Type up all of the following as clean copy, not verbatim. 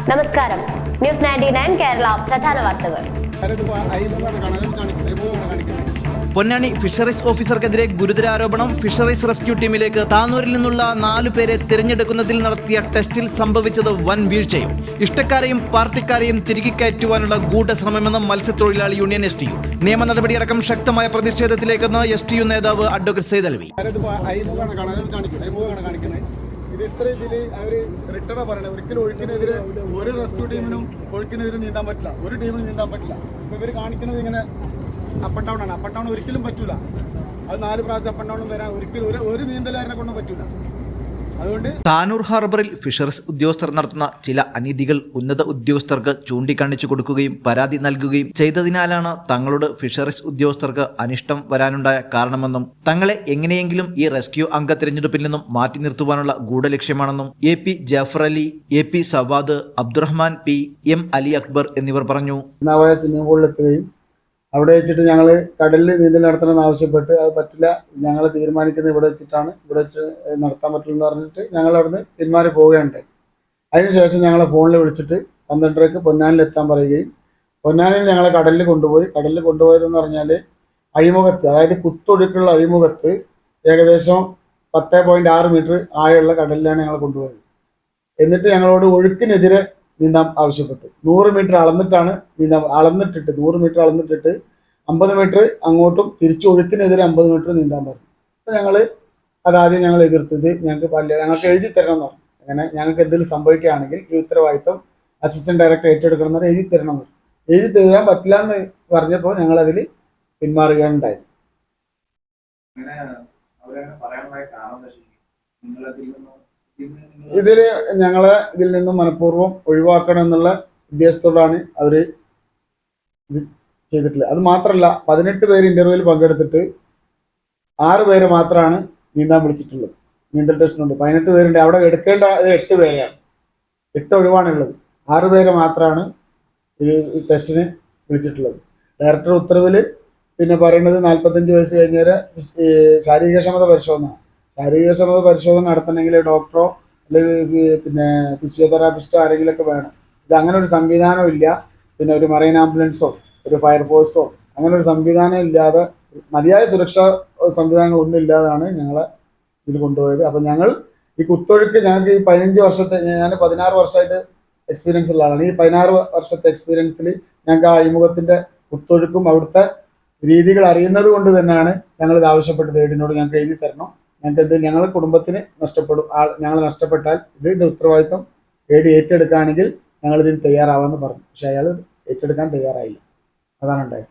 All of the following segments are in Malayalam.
നമസ്കാരം. ന്യൂസ് 99 കേരള പ്രധാന വാർത്തകൾ. പൊന്നാനി ഫിഷറീസ് ഓഫീസർക്കെതിരെ ഗുരുതര ആരോപണം. ഫിഷറീസ് റെസ്ക്യൂ ടീമിലേക്ക് താനൂരിൽ നിന്നുള്ള 4 പേരെ തിരഞ്ഞെടുക്കുന്നതിൽ നടത്തിയ ടെസ്റ്റിൽ സംഭവിച്ചത് വൻ വീഴ്ചയും ഇഷ്ടക്കാരെയും പാർട്ടിക്കാരെയും തിരികെ കയറ്റുവാനുള്ള ഗൂഢശ്രമമെന്ന് മത്സ്യത്തൊഴിലാളി യൂണിയൻ STU. നിയമ നടപടിയടക്കം ശക്തമായ പ്രതിഷേധത്തിലേക്കെന്ന് STU നേതാവ് അഡ്വക്കേറ്റ് സൈദ് അലവി. ഇത് ഇത്ര ഇതിൽ അവർ റിട്ടേൺ പറയണത് ഒരിക്കലും ഒഴുക്കിനെതിരെ ഒരു റെസ്ക്യൂ ടീമിനും ഒഴുക്കിനെതിരെ നീന്താൻ പറ്റില്ല, ഒരു ടീമിനും നീന്താൻ പറ്റില്ല. ഇപ്പോൾ ഇവർ കാണിക്കുന്നത് ഇങ്ങനെ അപ്പ് ആൻഡ് ഡൗൺ ആണ്. അപ്പ് ആൻഡ് ഡൗൺ ഒരിക്കലും പറ്റൂല. അത് 4 പ്രാവശ്യം അപ്പ് ആൻഡ് ഡൗൺ വരാൻ ഒരിക്കലും ഒരു നീന്തലുകാരനെ കൊണ്ടും പറ്റൂല. അതുകൊണ്ട് താനൂർ ഹാർബറിൽ ഫിഷറീസ് ഉദ്യോഗസ്ഥർ നടത്തുന്ന ചില അനീതികൾ ഉന്നത ഉദ്യോഗസ്ഥർക്ക് ചൂണ്ടിക്കാണിച്ചു കൊടുക്കുകയും പരാതി നൽകുകയും ചെയ്തതിനാലാണ് തങ്ങളോട് ഫിഷറീസ് ഉദ്യോഗസ്ഥർക്ക് അനിഷ്ടം വരാനുണ്ടായ കാരണമെന്നും തങ്ങളെ എങ്ങനെയെങ്കിലും ഈ റെസ്ക്യൂ അംഗ തിരഞ്ഞെടുപ്പിൽ നിന്നും മാറ്റി നിർത്തുവാനുള്ള ഗൂഢലക്ഷ്യമാണെന്നും AP Jafar Ali, AP Savad, Abdurahman P, M Ali Akbar എന്നിവർ പറഞ്ഞു. സ്വിമ്മിംഗ് പൂളിലെത്തുകയും അവിടെ വെച്ചിട്ട് ഞങ്ങൾ കടലിൽ നീന്തൽ നടത്തണമെന്ന് ആവശ്യപ്പെട്ട് അത് പറ്റില്ല, ഞങ്ങൾ തീരുമാനിക്കുന്നത് ഇവിടെ വെച്ചിട്ടാണ്, ഇവിടെ വെച്ച് നടത്താൻ പറ്റില്ലെന്ന് പറഞ്ഞിട്ട് ഞങ്ങൾ അവിടുന്ന് പിന്മാറി പോവുകയുണ്ടായി. അതിനുശേഷം ഞങ്ങളെ ഫോണിൽ വിളിച്ചിട്ട് 12:30 പൊന്നാനിൽ എത്താൻ പറയുകയും പൊന്നാനിൽ ഞങ്ങളെ കടലിൽ കൊണ്ടുപോയതെന്ന് പറഞ്ഞാൽ അഴിമുഖത്ത്, അതായത് കുത്തൊഴുക്കുള്ള അഴിമുഖത്ത് ഏകദേശം 10.6 മീറ്റർ ആഴമുള്ള കടലിലാണ് ഞങ്ങൾ കൊണ്ടുപോയത്. എന്നിട്ട് ഞങ്ങളോട് ഒഴുക്കിനെതിരെ നീന്താൻ ആവശ്യപ്പെട്ടു. 100 മീറ്റർ അളന്നിട്ടാണ് അളന്നിട്ടിട്ട് 100 മീറ്റർ അളന്നിട്ടിട്ട് 50 മീറ്റർ അങ്ങോട്ടും തിരിച്ച് ഒഴുക്കിനെതിരെ 50 മീറ്റർ നീന്താൻ പറഞ്ഞു. അപ്പോൾ അതാദ്യം ഞങ്ങൾ എതിർത്തത് ഞങ്ങൾക്ക് പറ്റില്ല, ഞങ്ങൾക്ക് എഴുതി തരണം എന്ന് പറഞ്ഞു. അങ്ങനെ ഞങ്ങൾക്ക് എന്തെങ്കിലും സംഭവിക്കുകയാണെങ്കിൽ ഈ ഉത്തരവാദിത്വം അസിസ്റ്റന്റ് ഡയറക്ടർ ഏറ്റെടുക്കണം എന്ന് എഴുതി തരണം എന്ന് പറഞ്ഞു. എഴുതി തരാൻ പറ്റില്ല എന്ന് പറഞ്ഞപ്പോൾ ഞങ്ങളതിൽ പിന്മാറുകയാണ് ഉണ്ടായത്. ഞങ്ങളെ ഇതിൽ നിന്നും മനഃപൂർവ്വം ഒഴിവാക്കണം എന്നുള്ള ഉദ്ദേശത്തോടാണ് അവർ ഇത് ചെയ്തിട്ടുള്ളത്. അത് മാത്രമല്ല, 18 പേര് ഇന്റർവ്യൂവിൽ പങ്കെടുത്തിട്ട് 6 പേര് മാത്രമാണ് നീന്താൻ വിളിച്ചിട്ടുള്ളത്. നീന്തൽ ടെസ്റ്റിനുണ്ട് 18 പേരുണ്ട്. അവിടെ എടുക്കേണ്ട 8 പേരാണ്, 8 ഒഴിവാണുള്ളത്. 6 പേര് മാത്രമാണ് ഈ ടെസ്റ്റിന് വിളിച്ചിട്ടുള്ളത്. ഡയറക്ടർ ഉത്തരവിൽ പിന്നെ പറയുന്നത് 45 വയസ്സ് കഴിഞ്ഞവരെ ശാരീരികക്ഷമത പരിശോധന നടത്തണമെങ്കിൽ ഡോക്ടറോ അല്ലെങ്കിൽ പിന്നെ ഫിസിയോതെറാപ്പിസ്റ്റോ ആരെങ്കിലുമൊക്കെ വേണം. ഇത് അങ്ങനെ ഒരു സംവിധാനം ഇല്ല. പിന്നെ ഒരു മറൈൻ ആംബുലൻസോ ഒരു ഫയർഫോഴ്സോ അങ്ങനെ ഒരു സംവിധാനം ഇല്ലാതെ, മതിയായ സുരക്ഷാ സംവിധാനങ്ങളൊന്നും ഇല്ലാതാണ് ഞങ്ങളെ ഇതിൽ കൊണ്ടുപോയത്. അപ്പം ഞങ്ങൾ ഈ കുത്തൊഴുക്ക് ഞങ്ങൾക്ക് ഈ 15 വർഷത്തെ, ഞാൻ 16 വർഷമായിട്ട് എക്സ്പീരിയൻസ് ഉള്ള ആളാണ്. ഈ 16 വർഷത്തെ എക്സ്പീരിയൻസിൽ ഞങ്ങൾക്ക് ആ അഴിമുഖത്തിൻ്റെ കുത്തൊഴുക്കും അവിടുത്തെ രീതികൾ അറിയുന്നത് കൊണ്ട് തന്നെയാണ് ഞങ്ങളിത് ആവശ്യപ്പെട്ടത്. ഏടിനോട് ഞങ്ങൾക്ക് എഴുതി തരണം, ഞങ്ങളുടെ കുടുംബത്തിന് ഞങ്ങൾ നഷ്ടപ്പെട്ടാൽ ഇതിൻ്റെ ഉത്തരവാദിത്വം ഏടി ഏറ്റെടുക്കുകയാണെങ്കിൽ ഞങ്ങൾ ഇതിന് തയ്യാറാവാമെന്ന് പറഞ്ഞു. പക്ഷെ അയാൾ ഏറ്റെടുക്കാൻ തയ്യാറായില്ല. അതാണ് ഉണ്ടായത്.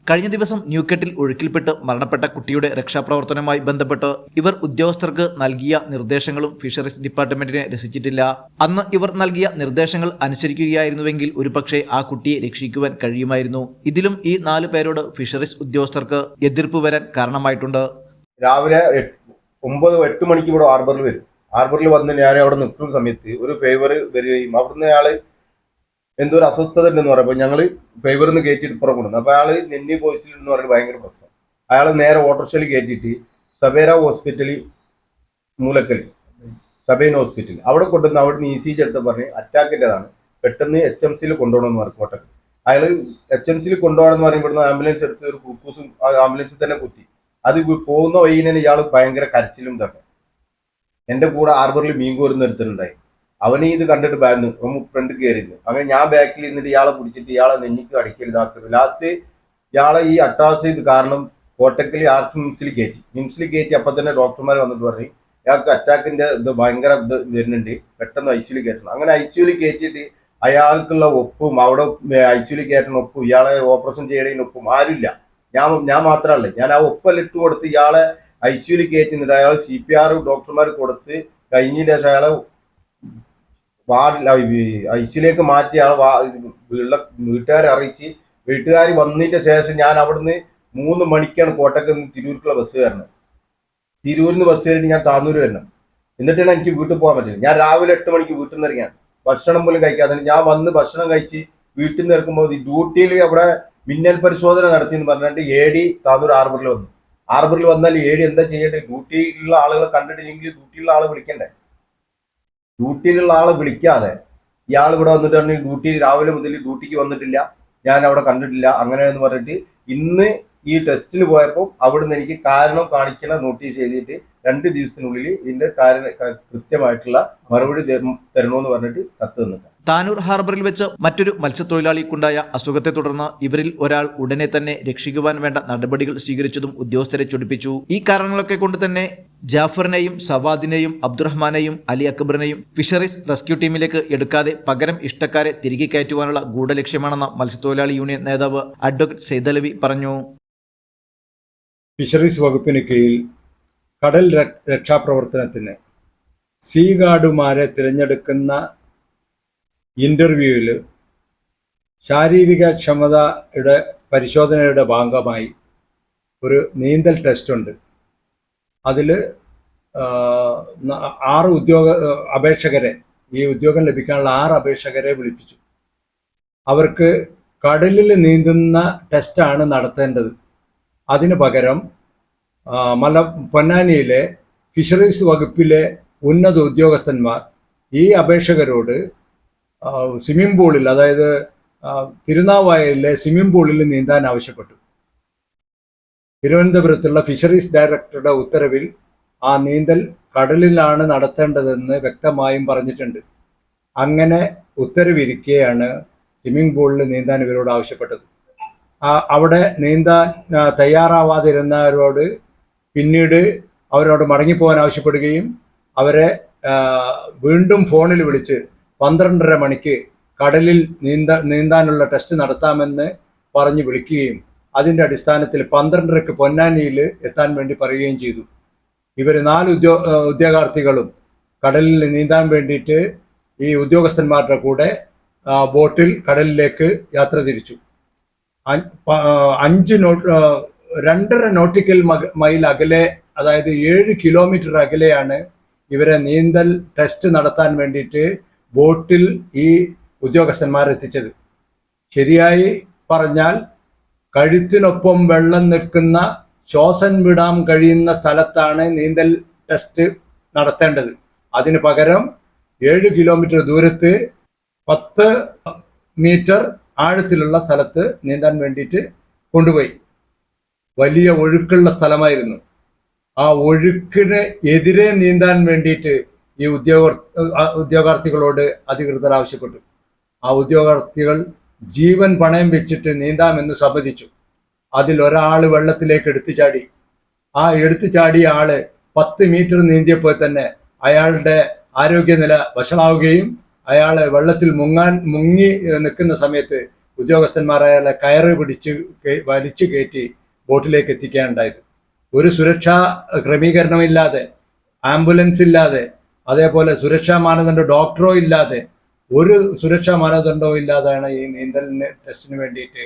കഴിഞ്ഞ ദിവസം ന്യൂക്കെട്ടിൽ ഒഴുക്കിൽപ്പെട്ട് മരണപ്പെട്ട കുട്ടിയുടെ രക്ഷാപ്രവർത്തനവുമായി ബന്ധപ്പെട്ട് ഇവർ ഉദ്യോഗസ്ഥർക്ക് നൽകിയ നിർദ്ദേശങ്ങളും ഫിഷറീസ് ഡിപ്പാർട്ട്മെന്റിനെ രസിച്ചിട്ടില്ല. അന്ന് ഇവർ നൽകിയ നിർദ്ദേശങ്ങൾ അനുസരിക്കുകയായിരുന്നുവെങ്കിൽ ഒരുപക്ഷെ ആ കുട്ടിയെ രക്ഷിക്കുവാൻ കഴിയുമായിരുന്നു. ഇതിലും ഈ 4 പേരോട് ഫിഷറീസ് ഉദ്യോഗസ്ഥർക്ക് എതിർപ്പ് വരാൻ കാരണമായിട്ടുണ്ട്. രാവിലെ 9-8 മണിക്ക് ഇവിടെ ഹാർബറിൽ വന്ന് ഞാൻ അവിടെ നിൽക്കുന്ന സമയത്ത് ഒരു ഫേവർ വരികയും അവിടുന്ന് അയാൾ എന്തോ ഒരു അസ്വസ്ഥത ഉണ്ടെന്ന് പറയുമ്പോൾ ഞങ്ങൾ ഫേവറിൽ നിന്ന് കയറ്റിയിട്ട് പുറം കൊണ്ടുവന്നു. അപ്പോൾ അയാൾ നെന്നി പോയിച്ചിട്ടുണ്ടെന്ന് പറഞ്ഞിട്ട് ഭയങ്കര പ്രശ്നം. അയാൾ നേരെ ഓട്ടോറിക്ഷയിൽ കയറ്റിയിട്ട് സബേര ഹോസ്പിറ്റലിൽ, മൂലക്കൽ സബൈൻ ഹോസ്പിറ്റൽ അവിടെ കൊണ്ടുവന്ന് അവിടുന്ന് ECG എടുത്ത് പറഞ്ഞ് അറ്റാക്കിൻ്റെതാണ്, പെട്ടെന്ന് HMCയിൽ കൊണ്ടുപോകണമെന്ന് പറയും. കോട്ടക്കൽ അയാൾ HMCയിൽ കൊണ്ടുപോകണമെന്ന് പറയുമ്പോൾ ഇവിടുന്ന് ആംബുലൻസ് എടുത്ത് ഒരു കുക്കൂസും ആ ആംബുലൻസിൽ തന്നെ കുത്തി. അത് പോകുന്ന വഴിയിൽ ഇയാൾ ഭയങ്കര കരച്ചിലും തന്നെ. എൻ്റെ കൂടെ ഹാർബറിൽ മീൻ കോരുന്ന ഒരുത്തനുണ്ടായി. അവന് ഇത് കണ്ടിട്ട് ഫ്രണ്ട് കയറിയിരുന്നു. അങ്ങനെ ഞാൻ ബാക്കിൽ നിന്നിട്ട് ഇയാളെ പിടിച്ചിട്ട് ഇയാളെ നെഞ്ഞിക്ക് അടിക്കരുതാക്കുന്നത്. ലാസ്റ്റ് ഇയാളെ ഈ അറ്റാക്ക് ചെയ്ത് കാരണം കോട്ടക്കൽ മിംസിൽ കയറ്റി. അപ്പം തന്നെ ഡോക്ടർമാർ വന്നിട്ട് പറഞ്ഞു ഇയാൾക്ക് അറ്റാക്കിന്റെ ഇത് ഭയങ്കര ഇത് വരുന്നുണ്ട്, പെട്ടെന്ന് ICUയിൽ കയറ്റണം. അങ്ങനെ ICUയിൽ കയറ്റിയിട്ട് അയാൾക്കുള്ള ഒപ്പും അവിടെ ICUയിൽ കയറ്റുന്ന ഒപ്പും ഇയാളെ ഓപ്പറേഷൻ ചെയ്യണതിന് ഒപ്പും ആരുമില്ല. ഞാൻ മാത്രമല്ല, ഞാൻ ആ ഒപ്പെല്ലാം ഇട്ട് കൊടുത്ത് ഇയാളെ ICUയിൽ കയറ്റുന്നുണ്ട്. അയാൾ CPR ഡോക്ടർമാർ കൊടുത്ത് കഴിഞ്ഞതിന് ശേഷം അയാളെ ICUയിലേക്ക് മാറ്റി വീട്ടുകാരെ അറിയിച്ച് വീട്ടുകാർ വന്നതിന്റെ ശേഷം ഞാൻ അവിടുന്ന് 3 മണിക്കാണ് കോട്ടക്കൽ നിന്ന് തിരൂർക്കുള്ള ബസ് കയറുന്നത്. തിരൂരിൽ നിന്ന് ബസ് കയറിയിട്ട് ഞാൻ താന്നൂർ വരണം. എന്നിട്ടാണ് എനിക്ക് വീട്ടിൽ പോകാൻ പറ്റില്ല. ഞാൻ രാവിലെ 8 മണിക്ക് വീട്ടിൽ നിന്ന് ഇറങ്ങിയാണ്, ഭക്ഷണം പോലും കഴിക്കാതെ. ഞാൻ വന്ന് ഭക്ഷണം കഴിച്ച് വീട്ടിൽ നിന്ന് ഇറക്കുമ്പോൾ ഡ്യൂട്ടിയിൽ അവിടെ മിന്നൽ പരിശോധന നടത്തിയെന്ന് പറഞ്ഞിട്ട് AD താന്നൂർ ഹാർബറിൽ വന്നാൽ AD എന്താ ചെയ്യേണ്ടത്? ഡ്യൂട്ടിയിലുള്ള ആളുകളെ കണ്ടിട്ടില്ലെങ്കിൽ ഡ്യൂട്ടിയിലുള്ള ആളെ വിളിക്കണ്ടേ? ഡ്യൂട്ടിയിലുള്ള ആളെ വിളിക്കാതെ ഇയാൾ ഇവിടെ വന്നിട്ട് പറഞ്ഞു ഡ്യൂട്ടി രാവിലെ മുതൽ ഡ്യൂട്ടിക്ക് വന്നിട്ടില്ല, ഞാൻ അവിടെ കണ്ടിട്ടില്ല, അങ്ങനെയെന്ന് പറഞ്ഞിട്ട് ഇന്ന് ഈ ടെസ്റ്റിന് പോയപ്പോൾ അവിടുന്ന് എനിക്ക് കാരണം കാണിക്കുന്ന നോട്ടീസ് എഴുതിയിട്ട് 2 ദിവസത്തിനുള്ളിൽ ഇതിന്റെ കൃത്യമായിട്ടുള്ള മറുപടി തരണമെന്ന് പറഞ്ഞിട്ട് കത്ത് തന്നിട്ടുണ്ട്. താനൂർ ഹാർബറിൽ വെച്ച് മറ്റൊരു മത്സ്യത്തൊഴിലാളിക്കുണ്ടായ അസുഖത്തെ തുടർന്ന് ഇവരിൽ ഒരാൾ ഉടനെ തന്നെ രക്ഷിക്കുവാൻ വേണ്ട നടപടികൾ സ്വീകരിച്ചതും ഉദ്യോഗസ്ഥരെ ചൊടിപ്പിച്ചു. ഈ കാരണങ്ങളൊക്കെ കൊണ്ട് തന്നെ ജാഫറിനെയും സവാദിനെയും അബ്ദുറഹ്മാനെയും അലി അക്ബറിനെയും ഫിഷറീസ് റെസ്ക്യൂ ടീമിലേക്ക് എടുക്കാതെ പകരം ഇഷ്ടക്കാരെ തിരികെ കയറ്റുവാനുള്ള ഗൂഢലക്ഷ്യമാണെന്ന് മത്സ്യത്തൊഴിലാളി യൂണിയൻ നേതാവ് അഡ്വക്കേറ്റ് സൈദലവി പറഞ്ഞു. ഫിഷറീസ് വകുപ്പിന് കീഴിൽ കടൽ രക്ഷാപ്രവർത്തനത്തിന് സീ ഗാർഡുമാരെ തിരഞ്ഞെടുക്കുന്ന ഇൻ്റർവ്യൂവിൽ ശാരീരിക ക്ഷമതയുടെ പരിശോധനയുടെ ഭാഗമായി ഒരു നീന്തൽ ടെസ്റ്റുണ്ട്. അതിൽ 6 അപേക്ഷകരെ, ഈ ഉദ്യോഗം ലഭിക്കാനുള്ള 6 അപേക്ഷകരെ വിളിപ്പിച്ചു. അവർക്ക് കടലിൽ നീന്തുന്ന ടെസ്റ്റാണ് നടത്തേണ്ടത്. അതിനു പകരം പൊന്നാനിയിലെ ഫിഷറീസ് വകുപ്പിലെ ഉന്നത ഉദ്യോഗസ്ഥന്മാർ ഈ അപേക്ഷകരോട് സ്വിമ്മിംഗ് പൂളിൽ, അതായത് തിരുനാവായയിലെ സ്വിമ്മിംഗ് പൂളിൽ നീന്താൻ ആവശ്യപ്പെട്ടു. തിരുവനന്തപുരത്തുള്ള ഫിഷറീസ് ഡയറക്ടറുടെ ഉത്തരവിൽ ആ നീന്തൽ കടലിലാണ് നടത്തേണ്ടതെന്ന് വ്യക്തമായും പറഞ്ഞിട്ടുണ്ട്. അങ്ങനെ ഉത്തരവിരിക്കെയാണ് സ്വിമ്മിംഗ് പൂളിൽ നീന്താൻ ഇവരോട് ആവശ്യപ്പെട്ടത്. അവിടെ നീന്താൻ തയ്യാറാവാതിരുന്നവരോട് പിന്നീട് അവരോട് മടങ്ങിപ്പോകാൻ ആവശ്യപ്പെടുകയും അവരെ വീണ്ടും ഫോണിൽ വിളിച്ച് 12:30 മണിക്ക് കടലിൽ നീന്താനുള്ള ടെസ്റ്റ് നടത്താമെന്ന് പറഞ്ഞ് വിളിക്കുകയും അതിൻ്റെ അടിസ്ഥാനത്തിൽ 12:30ക്ക് പൊന്നാനിയിൽ എത്താൻ വേണ്ടി പറയുകയും ചെയ്തു. ഇവർ 4 ഉദ്യോഗാർത്ഥികളും കടലിൽ നീന്താൻ വേണ്ടിയിട്ട് ഈ ഉദ്യോഗസ്ഥന്മാരുടെ കൂടെ ബോട്ടിൽ കടലിലേക്ക് യാത്ര തിരിച്ചു. 2.5 നോട്ടിക്കൽ മൈൽ അകലെ, അതായത് 7 കിലോമീറ്റർ അകലെയാണ് ഇവരെ നീന്തൽ ടെസ്റ്റ് നടത്താൻ വേണ്ടിയിട്ട് ബോട്ടിൽ ഈ ഉദ്യോഗസ്ഥന്മാരെത്തിച്ചത്. ശരിയായി പറഞ്ഞാൽ കഴുത്തിനൊപ്പം വെള്ളം നിൽക്കുന്ന, ശ്വാസം വിടാൻ കഴിയുന്ന സ്ഥലത്താണ് നീന്തൽ ടെസ്റ്റ് നടത്തേണ്ടത്. അതിന് പകരം 7 കിലോമീറ്റർ ദൂരത്ത് 10 മീറ്റർ ആഴത്തിലുള്ള സ്ഥലത്ത് നീന്താൻ വേണ്ടിയിട്ട് കൊണ്ടുപോയി. വലിയ ഒഴുക്കുള്ള സ്ഥലമായിരുന്നു. ആ ഒഴുക്കിന് എതിരെ നീന്താൻ വേണ്ടിയിട്ട് ഈ ഉദ്യോഗാർത്ഥികളോട് അധികൃതർ ആവശ്യപ്പെട്ടു. ആ ഉദ്യോഗാർത്ഥികൾ ജീവൻ പണയം വെച്ചിട്ട് നീന്താമെന്ന് സമ്മതിച്ചു. അതിലൊരാൾ വെള്ളത്തിലേക്ക് എടുത്തു ചാടി. ആ എടുത്തു ചാടിയ ആള് 10 മീറ്റർ നീന്തിയപ്പോൾ തന്നെ അയാളുടെ ആരോഗ്യനില വഷളാവുകയും അയാളെ വെള്ളത്തിൽ മുങ്ങി നിൽക്കുന്ന സമയത്ത് ഉദ്യോഗസ്ഥന്മാർ അയാളെ കയറ് പിടിച്ച് വലിച്ചു കയറ്റി ബോട്ടിലേക്ക് എത്തിക്കാനുണ്ടായത്. ഒരു സുരക്ഷാ ക്രമീകരണമില്ലാതെ, ആംബുലൻസ് ഇല്ലാതെ, അതേപോലെ സുരക്ഷാ മാനദണ്ഡ ഡോക്ടറോ ഇല്ലാതെ, ഒരു സുരക്ഷാ മാനദണ്ഡവും ഇല്ലാതെയാണ് ഈ നീന്തലിന് ടെസ്റ്റിന് വേണ്ടിയിട്ട്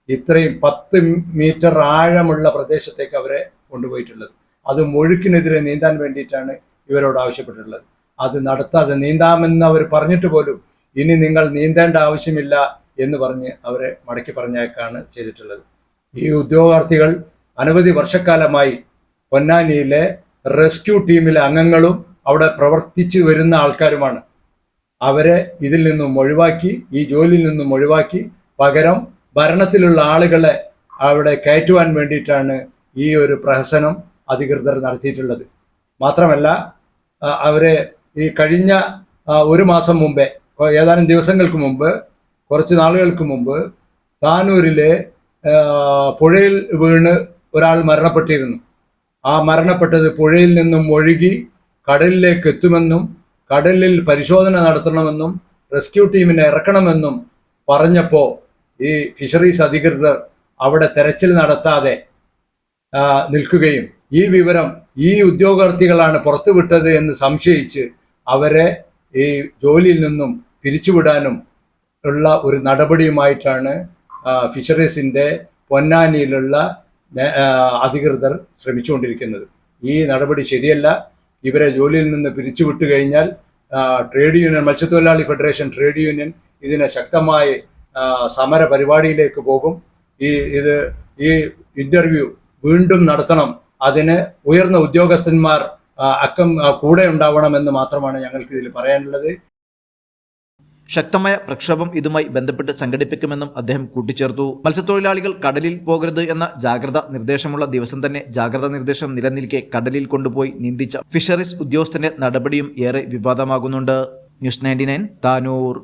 ഇത്രയും 10 മീറ്റർ ആഴമുള്ള പ്രദേശത്തേക്ക് അവരെ കൊണ്ടുപോയിട്ടുള്ളത്. അത് ഒഴുക്കിനെതിരെ നീന്താൻ വേണ്ടിയിട്ടാണ് ഇവരോട് ആവശ്യപ്പെട്ടിട്ടുള്ളത്. അത് നടത്താതെ, നീന്താമെന്ന് അവർ പറഞ്ഞിട്ട് പോലും ഇനി നിങ്ങൾ നീന്തേണ്ട ആവശ്യമില്ല എന്ന് പറഞ്ഞ് അവരെ മടക്കി പറഞ്ഞേക്കാണ് ചെയ്തിട്ടുള്ളത്. ഈ ഉദ്യോഗാർത്ഥികൾ അനവധി വർഷക്കാലമായി പൊന്നാനിയിലെ റെസ്ക്യൂ ടീമിലെ അംഗങ്ങളും അവിടെ പ്രവർത്തിച്ചു വരുന്ന ആൾക്കാരുമാണ്. അവരെ ഇതിൽ നിന്നും ഒഴിവാക്കി, ഈ ജോലിയിൽ നിന്നും ഒഴിവാക്കി പകരം ഭരണത്തിലുള്ള ആളുകളെ അവിടെ കയറ്റുവാൻ വേണ്ടിയിട്ടാണ് ഈ ഒരു പ്രഹസനം അധികൃതർ നടത്തിയിട്ടുള്ളത്. മാത്രമല്ല, അവരെ ഈ കഴിഞ്ഞ 1 മാസം മുമ്പേ, ഏതാനും ദിവസങ്ങൾക്ക് മുമ്പ്, കുറച്ച് നാളുകൾക്ക് മുമ്പ് താനൂരിലെ പുഴയിൽ വീണ് ഒരാൾ മരണപ്പെട്ടിരുന്നു. ആ മരണപ്പെട്ടത് പുഴയിൽ നിന്നും ഒഴുകി കടലിലേക്ക് എത്തുമെന്നും കടലിൽ പരിശോധന നടത്തണമെന്നും റെസ്ക്യൂ ടീമിനെ ഇറക്കണമെന്നും പറഞ്ഞപ്പോൾ ഈ ഫിഷറീസ് അധികൃതർ അവിടെ തെരച്ചിൽ നടത്താതെ നിൽക്കുകയും ഈ വിവരം ഈ ഉദ്യോഗാർത്ഥികളാണ് പുറത്തുവിട്ടത് എന്ന് സംശയിച്ച് അവരെ ഈ ജോലിയിൽ നിന്നും പിരിച്ചുവിടാനും ഉള്ള ഒരു നടപടിയുമായിട്ടാണ് ഫിഷറീസിൻ്റെ പൊന്നാനിയിലുള്ള അധികൃതർ ശ്രമിച്ചുകൊണ്ടിരിക്കുന്നത്. ഈ നടപടി ശരിയല്ല. ഇവരെ ജോലിയിൽ നിന്ന് പിരിച്ചുവിട്ടു കഴിഞ്ഞാൽ ട്രേഡ് യൂണിയൻ, മത്സ്യത്തൊഴിലാളി ഫെഡറേഷൻ ട്രേഡ് യൂണിയൻ ഇതിനെ ശക്തമായ സമര പരിപാടിയിലേക്ക് പോകും. ഈ ഇന്റർവ്യൂ വീണ്ടും നടത്തണം. അതിന് ഉയർന്ന ശക്തമായ പ്രക്ഷോഭം ഇതുമായി ബന്ധപ്പെട്ട് സംഘടിപ്പിക്കുമെന്നും അദ്ദേഹം കൂട്ടിച്ചേർത്തു. മത്സ്യത്തൊഴിലാളികൾ കടലിൽ പോകരുത് എന്ന ജാഗ്രതാ നിർദ്ദേശമുള്ള ദിവസം തന്നെ ജാഗ്രതാ നിർദ്ദേശം നിലനിൽക്കെ കടലിൽ കൊണ്ടുപോയി നീന്തിച്ച ഫിഷറീസ് ഉദ്യോഗസ്ഥന്റെ നടപടിയും ഏറെ വിവാദമാകുന്നുണ്ട്. ന്യൂസ് 99 താനൂർ.